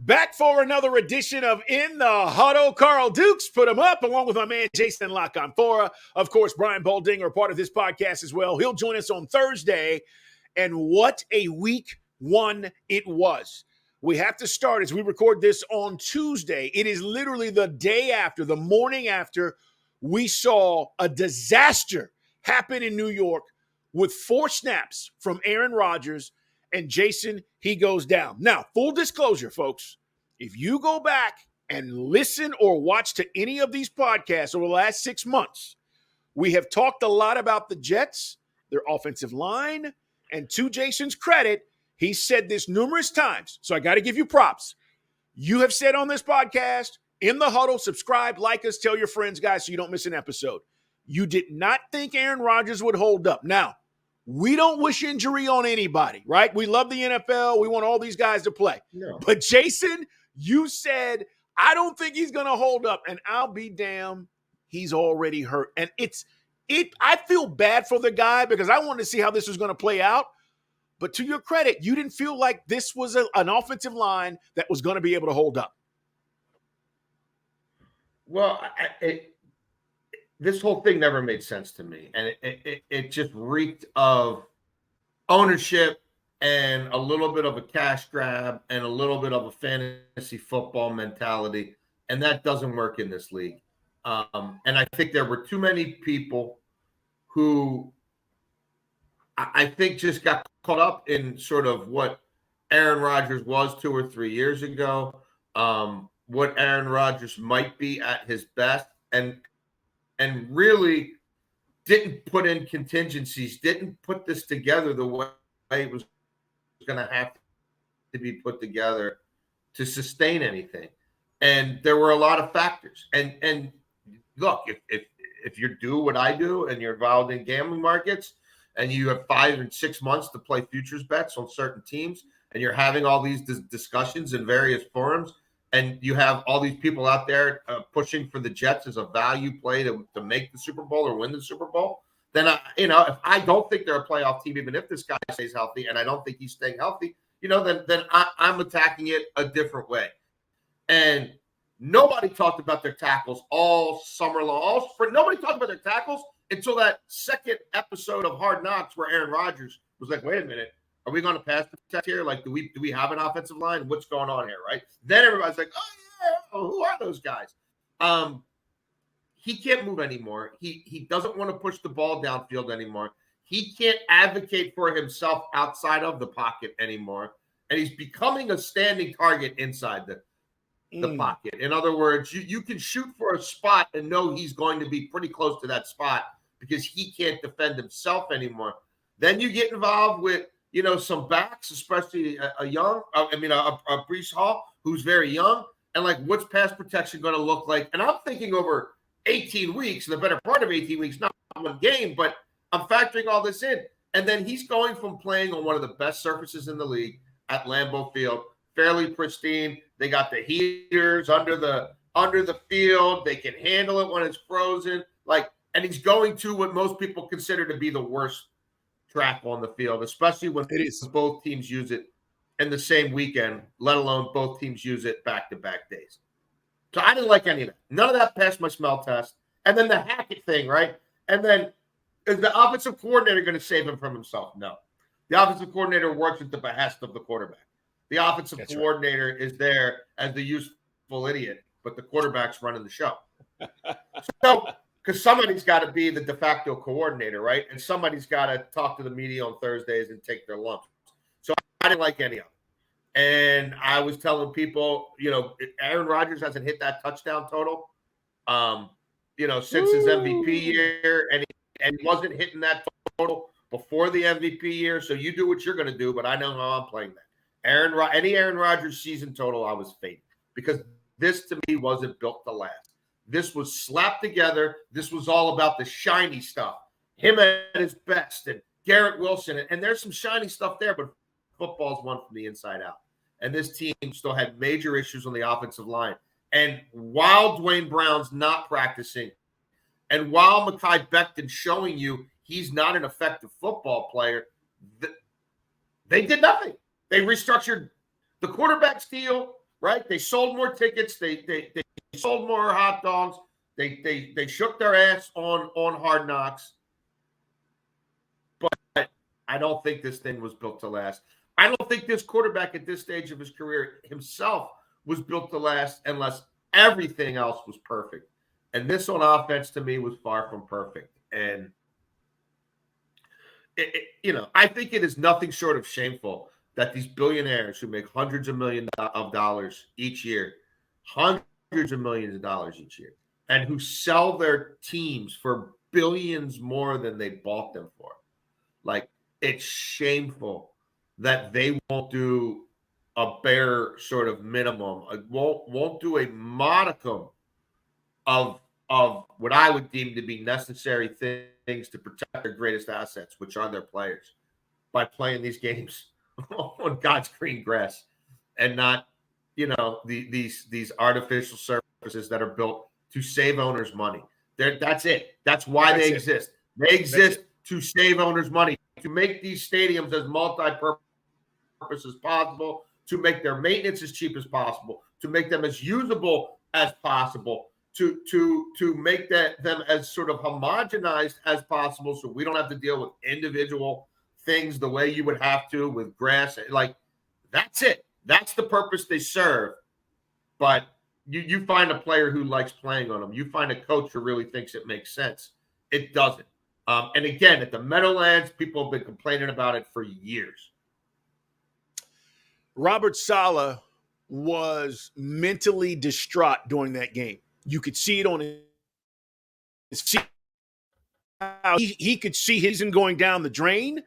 Back for another edition of In the Huddle. Carl Dukes put him up along with my man Jason La Canfora. Of course, Brian Baldinger, part of this podcast as well. He'll join us on Thursday. And what a week one it was. We have to start as we record this on Tuesday. It is literally the day after, the morning after, we saw a disaster happen in New York with 4 snaps from Aaron Rodgers. And Jason, he goes down. Now, full disclosure, folks, if you go back and listen or watch to any of these podcasts over the last 6 months, we have talked a lot about the Jets, their offensive line, and to Jason's credit, he said this numerous times, so I got to give you props. You have said on this podcast, In the Huddle, subscribe, like us, tell your friends, guys, so you don't miss an episode. You did not think Aaron Rodgers would hold up. Now, we don't wish injury on anybody, right? We love the NFL. We want all these guys to play. No. But Jason, you said, I don't think he's going to hold up. And I'll be damned, he's already hurt. And I feel bad for the guy because I wanted to see how this was going to play out. But to your credit, you didn't feel like this was an offensive line that was going to be able to hold up. Well, this whole thing never made sense to me. And it just reeked of ownership and a little bit of a cash grab and a little bit of a fantasy football mentality. And that doesn't work in this league. And I think there were too many people who I think just got caught up in sort of what Aaron Rodgers was 2 or 3 years ago, what Aaron Rodgers might be at his best, and really didn't put in contingencies, didn't put this together the way it was going to have to be put together to sustain anything. And there were a lot of factors. And look, if you do what I do and you're involved in gambling markets and you have 5 and 6 months to play futures bets on certain teams and you're having all these discussions in various forums, and you have all these people out there pushing for the Jets as a value play to make the Super Bowl or win the Super Bowl, then, if I don't think they're a playoff team, even if this guy stays healthy, and I don't think he's staying healthy, then I'm attacking it a different way. And nobody talked about their tackles all summer long. All spring. Nobody talked about their tackles until that second episode of Hard Knocks where Aaron Rodgers was like, wait a minute. Are we going to pass protect here? Like, do we have an offensive line? What's going on here, right? Then everybody's like, oh, yeah, who are those guys? He can't move anymore. He doesn't want to push the ball downfield anymore. He can't advocate for himself outside of the pocket anymore. And he's becoming a standing target inside the pocket. In other words, you can shoot for a spot and know he's going to be pretty close to that spot because he can't defend himself anymore. Then you get involved with some backs, especially a Breece Hall, who's very young. And, like, what's pass protection going to look like? And I'm thinking over 18 weeks, the better part of 18 weeks, not one game, but I'm factoring all this in. And then he's going from playing on one of the best surfaces in the league at Lambeau Field, fairly pristine. They got the heaters under the field. They can handle it when it's frozen. And he's going to what most people consider to be the worst track on the field, especially when both teams use it in the same weekend, let alone both teams use it back-to-back days. So I didn't like any of that. None of that passed my smell test. And then the Hackett thing, right? And then is the offensive coordinator going to save him from himself? No. The offensive coordinator works at the behest of the quarterback. The offensive coordinator is there as the useful idiot, but the quarterback's running the show. So because somebody's got to be the de facto coordinator, right? And somebody's got to talk to the media on Thursdays and take their lumps. So I didn't like any of it. And I was telling people, Aaron Rodgers hasn't hit that touchdown total, since his MVP year. And he wasn't hitting that total before the MVP year. So you do what you're going to do, but I know how I'm playing that. Any Aaron Rodgers season total, I was fading because this to me wasn't built to last. This was slapped together. This was all about the shiny stuff. Him at his best and Garrett Wilson. And there's some shiny stuff there, but football's one from the inside out. And this team still had major issues on the offensive line. And while Dwayne Brown's not practicing, and while Mekhi Becton's showing you he's not an effective football player, they did nothing. They restructured the quarterback's deal, right? They sold more tickets. They sold more hot dogs. They shook their ass on Hard Knocks. But I don't think this thing was built to last. I don't think this quarterback at this stage of his career himself was built to last unless everything else was perfect. And this on offense to me was far from perfect. And, I think it is nothing short of shameful that these billionaires who make hundreds of millions of dollars each year, hundreds of millions of dollars each year, and who sell their teams for billions more than they bought them for. Like, it's shameful that they won't do a bare sort of minimum, won't do a modicum of what I would deem to be necessary things to protect their greatest assets, which are their players, by playing these games on God's green grass and not, these artificial surfaces that are built to save owners money. That's it. That's why they exist. They exist to save owners money, to make these stadiums as multi-purpose as possible, to make their maintenance as cheap as possible, to make them as usable as possible, to make them as sort of homogenized as possible, so we don't have to deal with individual things the way you would have to with grass. Like, that's it. That's the purpose they serve. But you find a player who likes playing on them. You find a coach who really thinks it makes sense. It doesn't. And again, at the Meadowlands, people have been complaining about it for years. Robert Saleh was mentally distraught during that game. You could see it on his face. He could see his going down the drain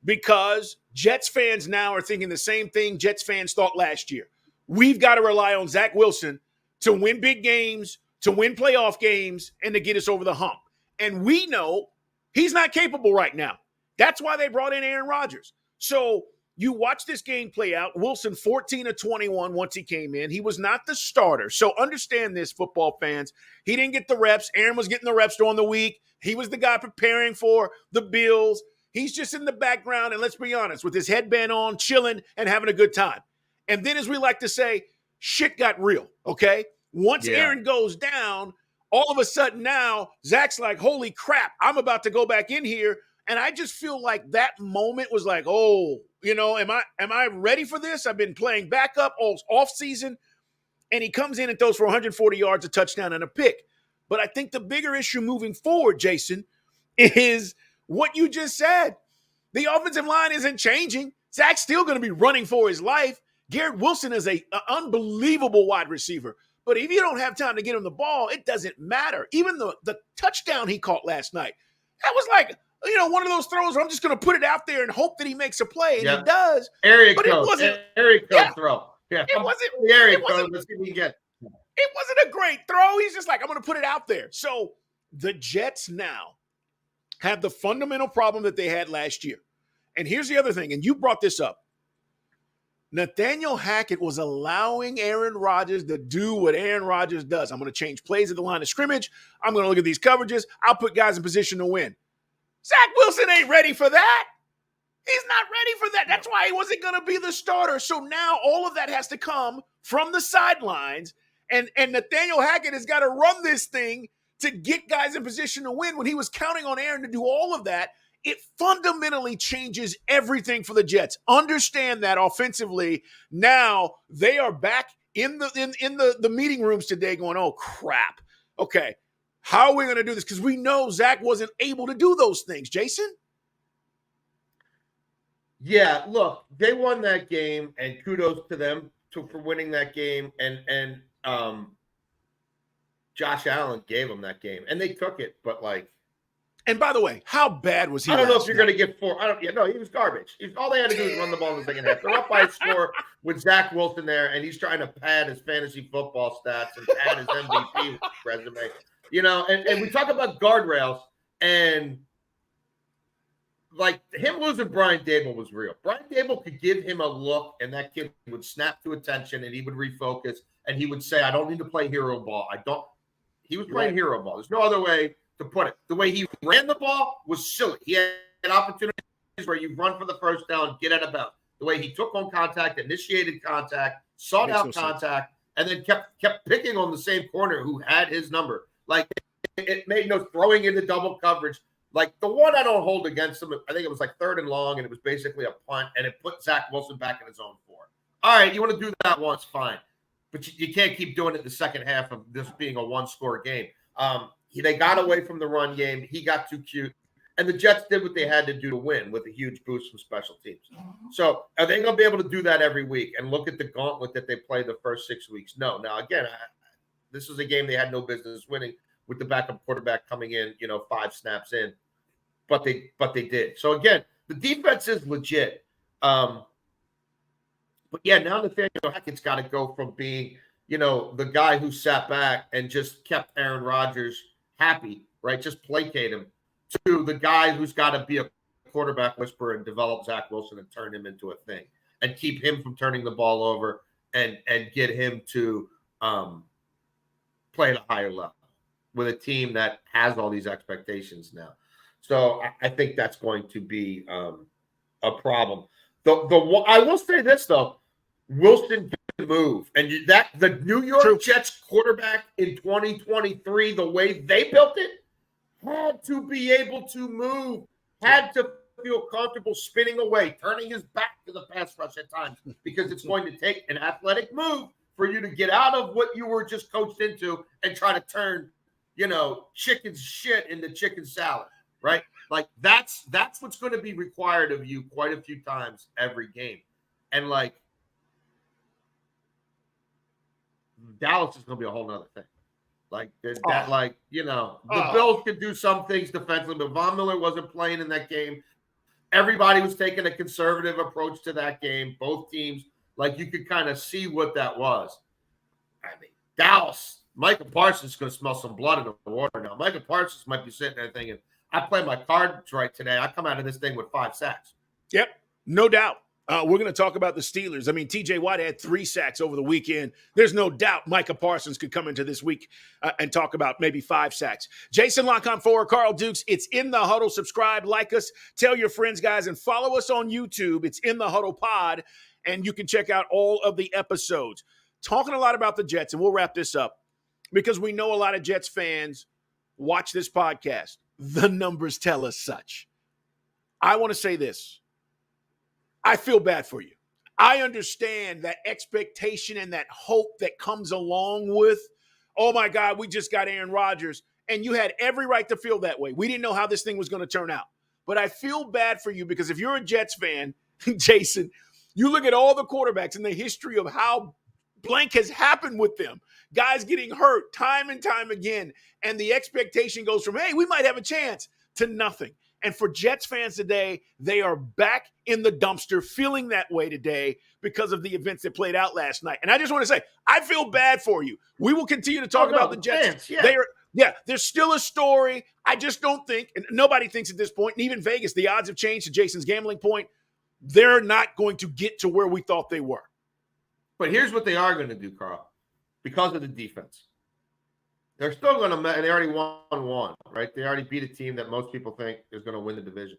because Jets fans now are thinking the same thing Jets fans thought last year. We've got to rely on Zach Wilson to win big games, to win playoff games, and to get us over the hump. And we know he's not capable right now. That's why they brought in Aaron Rodgers. So you watch this game play out. Wilson, 14 of 21 once he came in. He was not the starter. So understand this, football fans. He didn't get the reps. Aaron was getting the reps during the week. He was the guy preparing for the Bills. He's just in the background, and let's be honest, with his headband on, chilling, and having a good time. And then, as we like to say, shit got real, okay? Once Aaron goes down, all of a sudden now, Zach's like, holy crap, I'm about to go back in here. And I just feel like that moment was like, oh, am I ready for this? I've been playing backup all off season. And he comes in and throws for 140 yards, a touchdown, and a pick. But I think the bigger issue moving forward, Jason, is what you just said. The offensive line isn't changing. Zach's still going to be running for his life. Garrett Wilson is an unbelievable wide receiver. But if you don't have time to get him the ball, it doesn't matter. Even the touchdown he caught last night, that was like, one of those throws where I'm just going to put it out there and hope that he makes a play. And he does. Area but code. It wasn't, area code throw. Yeah. It wasn't the area it code. wasn't, Let's see what you get. It wasn't a great throw. He's just like, I'm going to put it out there. So the Jets now have the fundamental problem that they had last year. And here's the other thing, and you brought this up. Nathaniel Hackett was allowing Aaron Rodgers to do what Aaron Rodgers does. I'm going to change plays at the line of scrimmage. I'm going to look at these coverages. I'll put guys in position to win. Zach Wilson ain't ready for that. He's not ready for that. That's why he wasn't going to be the starter. So now all of that has to come from the sidelines, and Nathaniel Hackett has got to run this thing to get guys in position to win when he was counting on Aaron to do all of that. It fundamentally changes everything for the Jets. Understand that offensively, now they are back in the meeting rooms today going, oh, crap. Okay, how are we going to do this? Because we know Zach wasn't able to do those things. Jason? Yeah, look, they won that game, and kudos to them for winning that game. And Josh Allen gave them that game, and they took it, but and by the way, how bad was he? I don't know if you're going to get four. No, he was garbage. All they had to do was run the ball in the second half. They're up by a score with Zach Wilson there, and he's trying to pad his fantasy football stats and pad his MVP resume. And we talk about guardrails, and him losing Brian Dable was real. Brian Dable could give him a look, and that kid would snap to attention, and he would refocus, and he would say, I don't need to play hero ball. He was playing hero ball. There's no other way to put it. The way he ran the ball was silly. He had opportunities where you run for the first down, get out of bounds. The way he took on contact, initiated contact, sought out contact, and then kept picking on the same corner who had his number. Like, it made no throwing into double coverage. Like, the one I don't hold against him, I think it was like 3rd and long, and it was basically a punt, and it put Zach Wilson back in his own 4. All right, you want to do that once, fine. But you can't keep doing it the second half of this being a one-score game. They got away from the run game. He got too cute. And the Jets did what they had to do to win with a huge boost from special teams. So are they going to be able to do that every week and look at the gauntlet that they played the first 6 weeks? No. Now, again, this was a game they had no business winning with the backup quarterback coming in, 5 snaps in. But they did. So, again, the defense is legit. But, yeah, now Nathaniel Hackett's got to go from being, the guy who sat back and just kept Aaron Rodgers happy, right, just placate him, to the guy who's got to be a quarterback whisperer and develop Zach Wilson and turn him into a thing and keep him from turning the ball over and get him to play at a higher level with a team that has all these expectations now. So I think that's going to be a problem. I will say this, though. Wilson can move. And the New York Jets quarterback in 2023, the way they built it, had to be able to move, had to feel comfortable spinning away, turning his back to the pass rush at times, because it's going to take an athletic move for you to get out of what you were just coached into and try to turn, chicken shit into chicken salad, right? Like, that's what's going to be required of you quite a few times every game. And, like, Dallas is going to be a whole nother thing. Like, the Bills can do some things defensively, but Von Miller wasn't playing in that game. Everybody was taking a conservative approach to that game. Both teams, like, you could kind of see what that was. I mean, Dallas, Micah Parsons is going to smell some blood in the water now. Micah Parsons might be sitting there thinking, I play my cards right today. I come out of this thing with 5 sacks. Yep, no doubt. We're going to talk about the Steelers. I mean, TJ Watt had 3 sacks over the weekend. There's no doubt Micah Parsons could come into this week and talk about maybe 5 sacks. Jason Canfora, Carl Dukes. It's In the Huddle. Subscribe, like us, tell your friends, guys, and follow us on YouTube. It's In the Huddle Pod, and you can check out all of the episodes. Talking a lot about the Jets, and we'll wrap this up because we know a lot of Jets fans watch this podcast. The numbers tell us such. I want to say this. I feel bad for you. I understand that expectation and that hope that comes along with, oh my God, we just got Aaron Rodgers. And you had every right to feel that way. We didn't know how this thing was going to turn out. But I feel bad for you because if you're a Jets fan, Jason, you look at all the quarterbacks in the history of how blank has happened with them. Guys getting hurt time and time again. And the expectation goes from, hey, we might have a chance, to nothing. And for Jets fans today, they are back in the dumpster feeling that way today because of the events that played out last night. And I just want to say, I feel bad for you. We will continue to talk about the Jets. Fans, there's still a story. I just don't think, and nobody thinks at this point, and even Vegas, the odds have changed to Jason's gambling point. They're not going to get to where we thought they were. But here's what they are going to do, Carl, because of the defense. They're still going to – and they already won one, right? They already beat a team that most people think is going to win the division.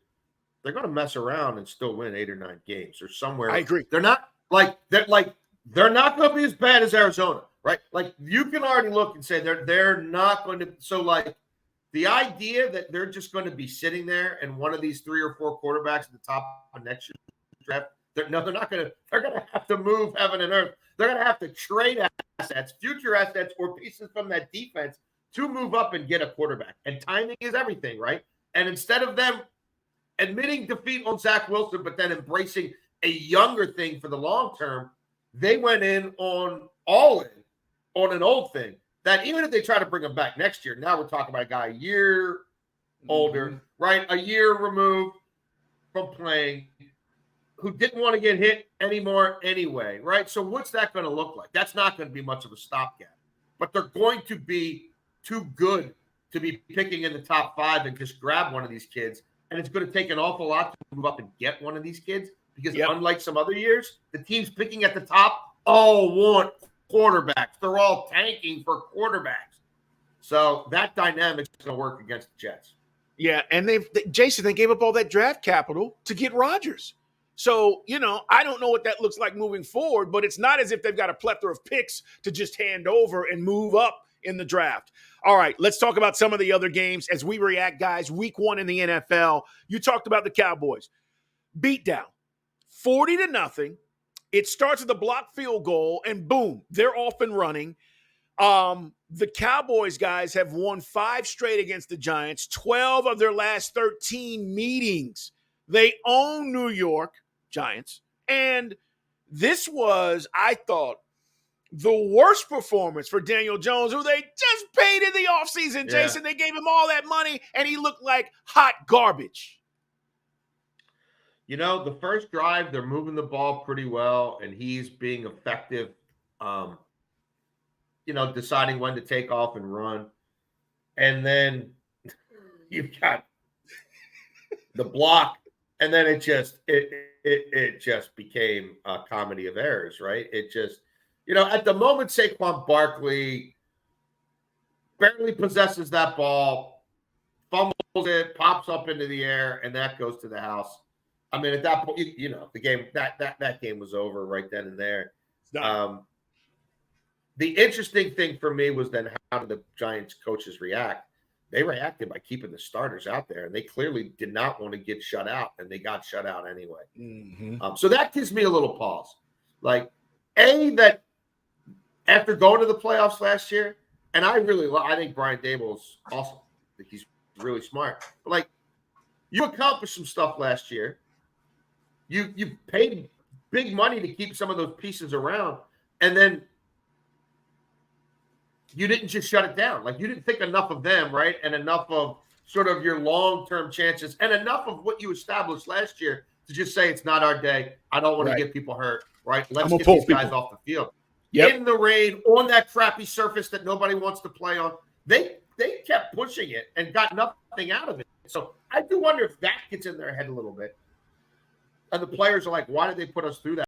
They're going to mess around and still win 8 or 9 games or somewhere. I agree. They're not they're not going to be as bad as Arizona, right? Like, you can already look and say they're not going to – so, like, the idea that they're just going to be sitting there and one of these 3 or 4 quarterbacks at the top of next year's draft, they're not going to – they're going to have to move heaven and earth. They're going to have to trade assets, future assets, or pieces from that defense to move up and get a quarterback. And timing is everything, right? And instead of them admitting defeat on Zach Wilson, but then embracing a younger thing for the long term, they went in on an old thing that even if they try to bring him back next year, now we're talking about a guy a year older, right? A year removed from playing, who didn't want to get hit anymore anyway, right? So what's that going to look like? That's not going to be much of a stopgap. But they're going to be too good to be picking in the top 5 and just grab one of these kids. And it's going to take an awful lot to move up and get one of these kids because unlike some other years, the teams picking at the top all want quarterbacks. They're all tanking for quarterbacks. So that dynamic is going to work against the Jets. Yeah, and Jason, they gave up all that draft capital to get Rodgers. So, I don't know what that looks like moving forward, but it's not as if they've got a plethora of picks to just hand over and move up in the draft. All right, let's talk about some of the other games as we react, guys. Week 1 in the NFL. You talked about the Cowboys. Beatdown, 40-0. It starts with a blocked field goal, and boom, they're off and running. The Cowboys, guys, have won 5 straight against the Giants, 12 of their last 13 meetings. They own New York Giants. And this was, I thought, the worst performance for Daniel Jones, who they just paid in the offseason, Jason. They gave him all that money, and he looked like hot garbage. The first drive, they're moving the ball pretty well, and he's being effective, deciding when to take off and run. And then you've got the block, and then it just became a comedy of errors, right? It just, at the moment, Saquon Barkley barely possesses that ball, fumbles it, pops up into the air, and that goes to the house. I mean, at that point, the game that game was over right then and there. The interesting thing for me was then how did the Giants coaches react? They reacted by keeping the starters out there, and they clearly did not want to get shut out, and they got shut out anyway. Mm-hmm. So that gives me a little pause. Like, that after going to the playoffs last year, and I think Brian Daboll's awesome. I think he's really smart. But, you accomplished some stuff last year. You paid big money to keep some of those pieces around, and then you didn't just shut it down. You didn't think enough of them, right? And enough of sort of your long-term chances and enough of what you established last year to just say it's not our day. I don't want to get people hurt, right? Let's get these guys off the field. Yep. In the rain, on that crappy surface that nobody wants to play on. They kept pushing it and got nothing out of it. So I do wonder if that gets in their head a little bit. And the players are like, why did they put us through that?